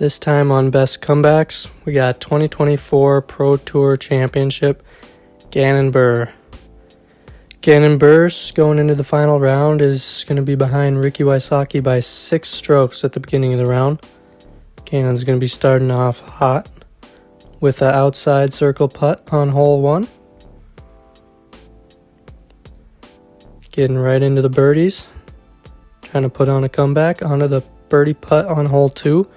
This time on Best Comebacks, we got 2024 Pro Tour Championship, Gannon Buhr. Gannon Buhr, going into the final round, is going to be behind Ricky Wysocki by 6 strokes at the beginning of the round. Gannon's going to be starting off hot with an outside circle putt on hole 1. Getting right into the birdies. Trying to put on a comeback onto the birdie putt on hole 2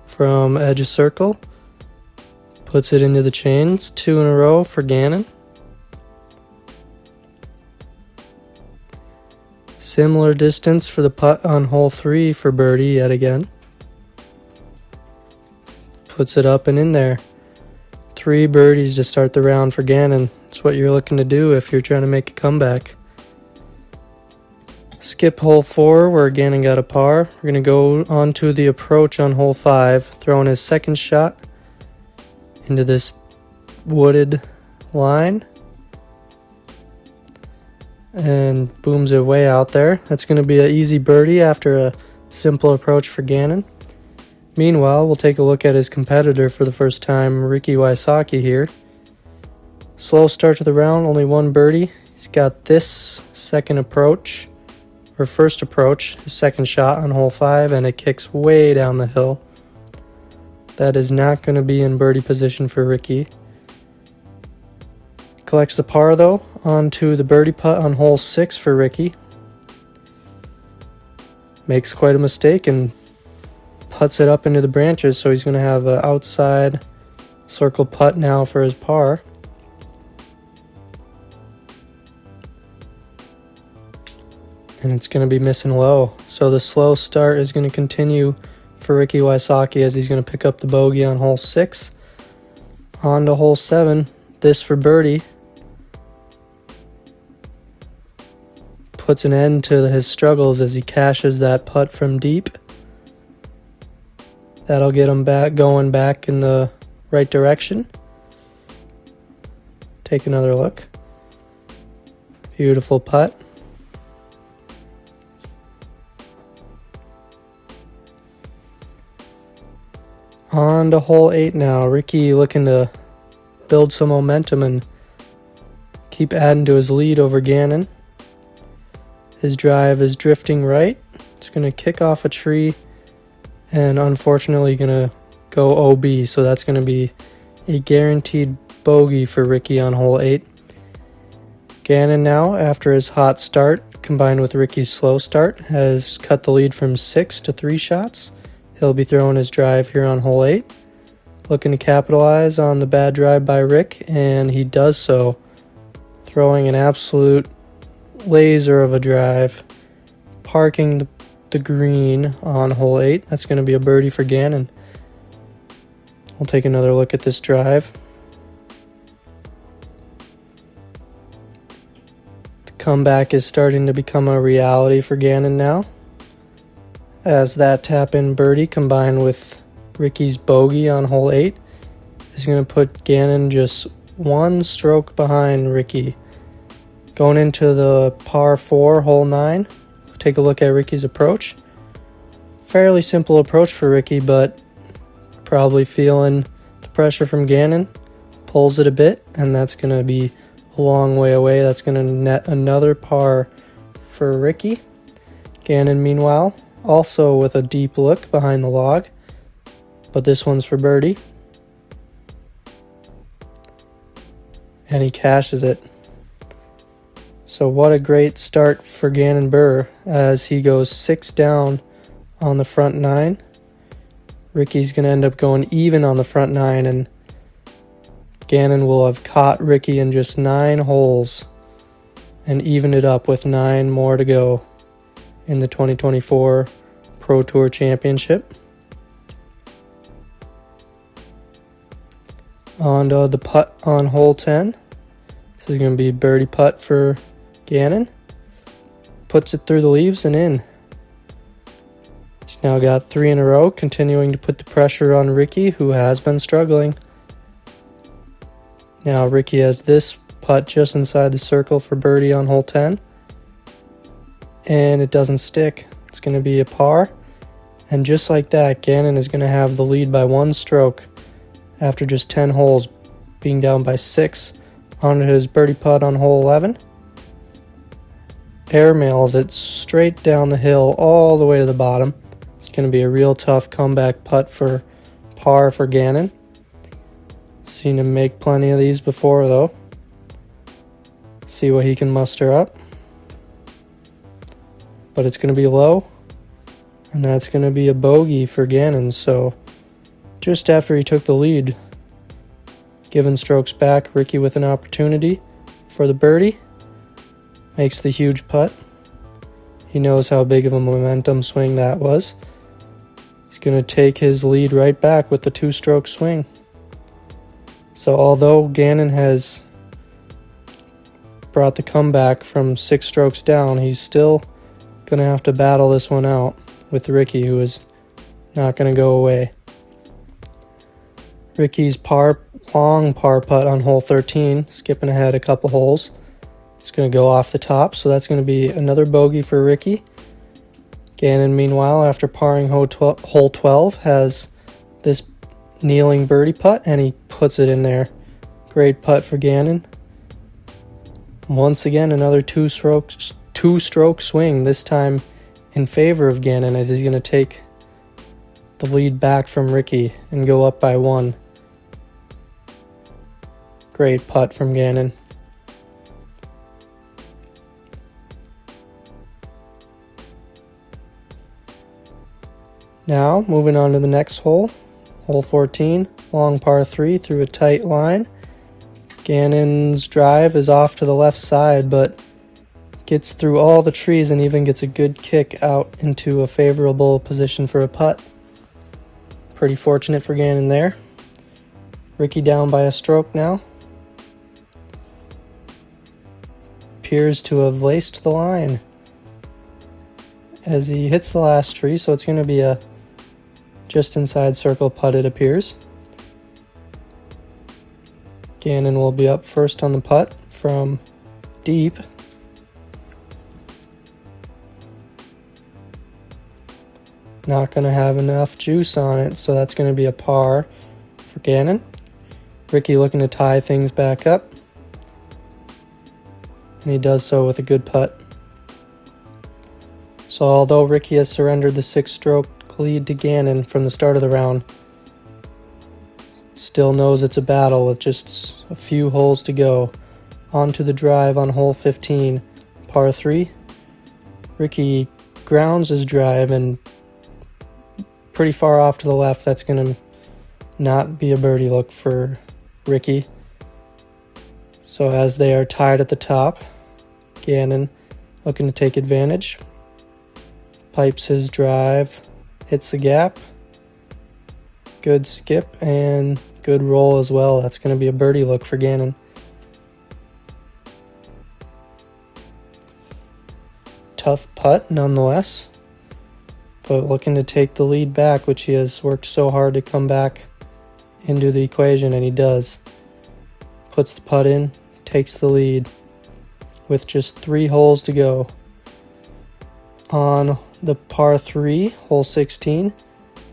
from edge of circle. Puts it into the chains, 2 in a row for Gannon. Similar distance for the putt on hole 3 for birdie yet again. Puts it up and in there. 3 birdies to start the round for Gannon. That's what you're looking to do if you're trying to make a comeback. Skip hole 4 where Gannon got a par. We're going to go on to the approach on hole 5, throwing his second shot into this wooded line. And booms it way out there. That's going to be an easy birdie after a simple approach for Gannon. Meanwhile, we'll take a look at his competitor for the first time, Ricky Wysocki here. Slow start to the round, only 1 birdie. He's got this second approach. Or first approach, his second shot on hole 5, and it kicks way down the hill. That is not going to be in birdie position for Ricky. Collects the par though, onto the birdie putt on hole 6 for Ricky. Makes quite a mistake and putts it up into the branches, so he's going to have an outside circle putt now for his par. And it's going to be missing low. So the slow start is going to continue for Ricky Wysocki as he's going to pick up the bogey on hole 6. On to hole 7. This for birdie. Puts an end to his struggles as he cashes that putt from deep. That'll get him going back in the right direction. Take another look. Beautiful putt. On to hole 8 now. Ricky looking to build some momentum and keep adding to his lead over Gannon. His drive is drifting right. It's going to kick off a tree and unfortunately going to go OB. So that's going to be a guaranteed bogey for Ricky on hole 8. Gannon now, after his hot start combined with Ricky's slow start, has cut the lead from 6 to 3 shots. He'll be throwing his drive here on hole 8. Looking to capitalize on the bad drive by Rick, and he does so. Throwing an absolute laser of a drive. Parking the green on hole 8. That's going to be a birdie for Gannon. We'll take another look at this drive. The comeback is starting to become a reality for Gannon now, as that tap-in birdie combined with Ricky's bogey on hole 8 is going to put Gannon just 1 stroke behind Ricky. Going into the par 4, hole 9, we'll take a look at Ricky's approach. Fairly simple approach for Ricky, but probably feeling the pressure from Gannon. Pulls it a bit, and that's going to be a long way away. That's going to net another par for Ricky. Gannon, meanwhile, also with a deep look behind the log, but this one's for birdie. And he cashes it. So what a great start for Gannon Buhr as he goes 6 down on the front 9. Ricky's going to end up going even on the front 9, and Gannon will have caught Ricky in just 9 holes and evened it up with 9 more to go in the 2024 Pro Tour Championship. On to the putt on hole 10. This is going to be birdie putt for Gannon. Puts it through the leaves and in. He's now got 3 in a row, continuing to put the pressure on Ricky, who has been struggling. Now Ricky has this putt just inside the circle for birdie on hole 10. And it doesn't stick. It's going to be a par. And just like that, Gannon is going to have the lead by 1 stroke after just 10 holes, being down by 6 onto his birdie putt on hole 11. Airmails it straight down the hill all the way to the bottom. It's going to be a real tough comeback putt for par for Gannon. Seen him make plenty of these before though. See what he can muster up. But it's going to be low, and that's going to be a bogey for Gannon. So just after he took the lead, giving strokes back, Ricky with an opportunity for the birdie. Makes the huge putt. He knows how big of a momentum swing that was. He's going to take his lead right back with the 2-stroke swing. So although Gannon has brought the comeback from 6 strokes down, he's still going to have to battle this one out with Ricky, who is not going to go away. Ricky's long par putt on hole 13, skipping ahead a couple holes. It's going to go off the top, so that's going to be another bogey for Ricky. Gannon, meanwhile, after parring hole 12, has this kneeling birdie putt, and he puts it in there. Great putt for Gannon. Once again, another two-stroke swing, this time in favor of Gannon, as he's going to take the lead back from Ricky and go up by 1. Great putt from Gannon. Now, moving on to the next hole. Hole 14, long par 3 through a tight line. Gannon's drive is off to the left side, but gets through all the trees and even gets a good kick out into a favorable position for a putt. Pretty fortunate for Gannon there. Ricky down by a stroke now. Appears to have laced the line as he hits the last tree, so it's going to be a just inside circle putt, it appears. Gannon will be up first on the putt from deep. Not going to have enough juice on it, so that's going to be a par for Gannon. Ricky looking to tie things back up, and he does so with a good putt. So although Ricky has surrendered the 6-stroke lead to Gannon from the start of the round, still knows it's a battle with just a few holes to go. On to the drive on hole 15, par 3. Ricky grounds his drive and pretty far off to the left. That's going to not be a birdie look for Ricky. So as they are tied at the top, Gannon looking to take advantage. Pipes his drive, hits the gap. Good skip and good roll as well. That's going to be a birdie look for Gannon. Tough putt nonetheless, but looking to take the lead back, which he has worked so hard to come back into the equation, and he does. Puts the putt in, takes the lead with just 3 holes to go. On the par 3, hole 16,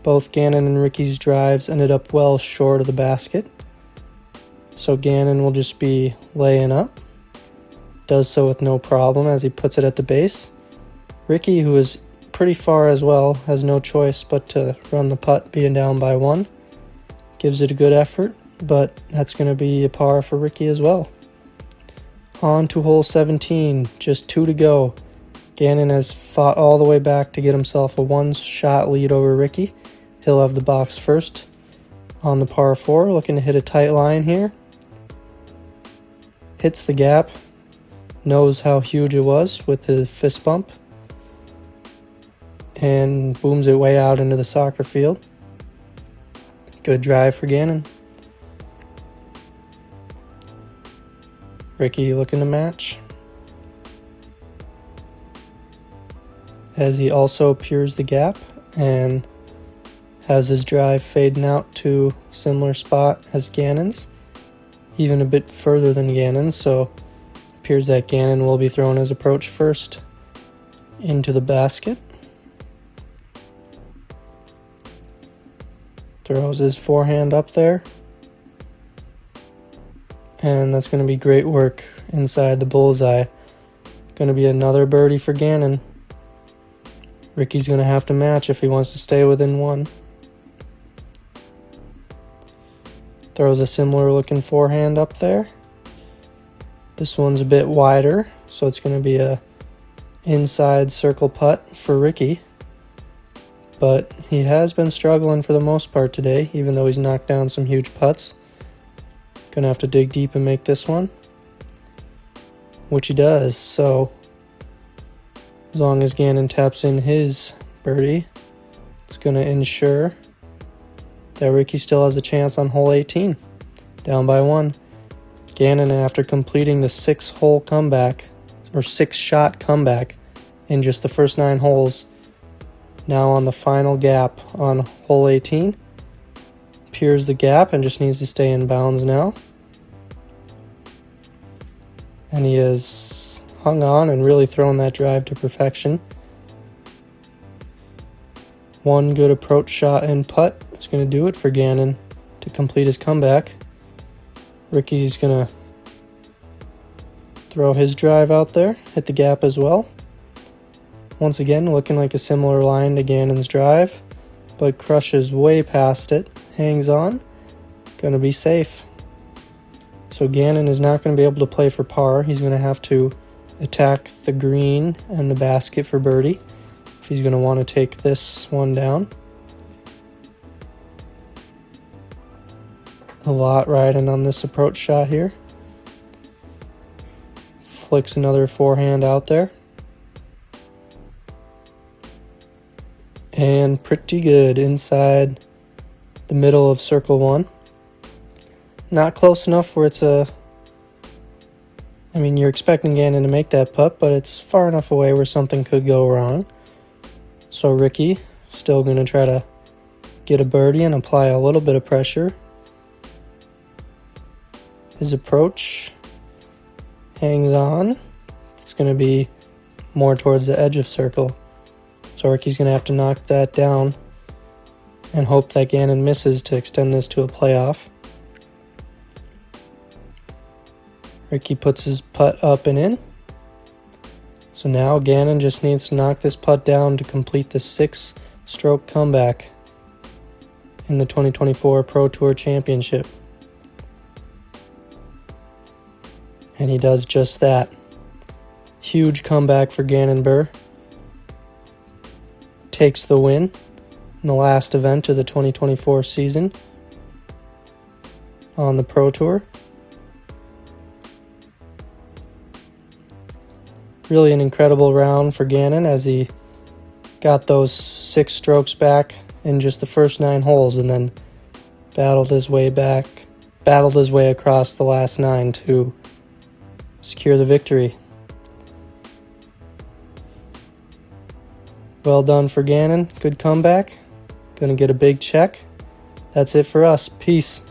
both Gannon and Ricky's drives ended up well short of the basket. So Gannon will just be laying up. Does so with no problem as he puts it at the base. Ricky, who is pretty far as well, has no choice but to run the putt, being down by 1. Gives it a good effort, but that's going to be a par for Ricky as well. On to hole 17, just 2 to go. Gannon has fought all the way back to get himself a 1-shot lead over Ricky. He'll have the box first on the par 4, looking to hit a tight line here. Hits the gap, knows how huge it was with his fist bump, and booms it way out into the soccer field. Good drive for Gannon. Ricky looking to match, as he also peers the gap and has his drive fading out to a similar spot as Gannon's, even a bit further than Gannon's, so it appears that Gannon will be throwing his approach first into the basket. Throws his forehand up there. And that's going to be great work inside the bullseye. Going to be another birdie for Gannon. Ricky's going to have to match if he wants to stay within one. Throws a similar looking forehand up there. This one's a bit wider, so it's going to be a inside circle putt for Ricky. But he has been struggling for the most part today, even though he's knocked down some huge putts. Gonna have to dig deep and make this one, which he does. So as long as Gannon taps in his birdie, it's gonna ensure that Ricky still has a chance on hole 18, down by one. Gannon, after completing the 6-hole comeback, or 6-shot comeback in just the first 9 holes, now on the final gap on hole 18. Peers the gap and just needs to stay in bounds now. And he has hung on and really thrown that drive to perfection. One good approach shot and putt is going to do it for Gannon to complete his comeback. Ricky's going to throw his drive out there, hit the gap as well. Once again, looking like a similar line to Gannon's drive, but crushes way past it. Hangs on, gonna be safe. So Gannon is not going to be able to play for par. He's going to have to attack the green and the basket for birdie if he's going to want to take this one down. A lot riding on this approach shot here. Flicks another forehand out there. And pretty good inside the middle of circle one. Not close enough where it's you're expecting Gannon to make that putt, but it's far enough away where something could go wrong. So Ricky still going to try to get a birdie and apply a little bit of pressure. His approach hangs on. It's going to be more towards the edge of circle. So Ricky's going to have to knock that down and hope that Gannon misses to extend this to a playoff. Ricky puts his putt up and in. So now Gannon just needs to knock this putt down to complete the 6-stroke comeback in the 2024 Pro Tour Championship. And he does just that. Huge comeback for Gannon Buhr. Takes the win in the last event of the 2024 season on the Pro Tour. Really an incredible round for Gannon as he got those 6 strokes back in just the first 9 holes and then battled his way across the last 9 to secure the victory. Well done for Gannon. Good comeback. Gonna get a big check. That's it for us. Peace.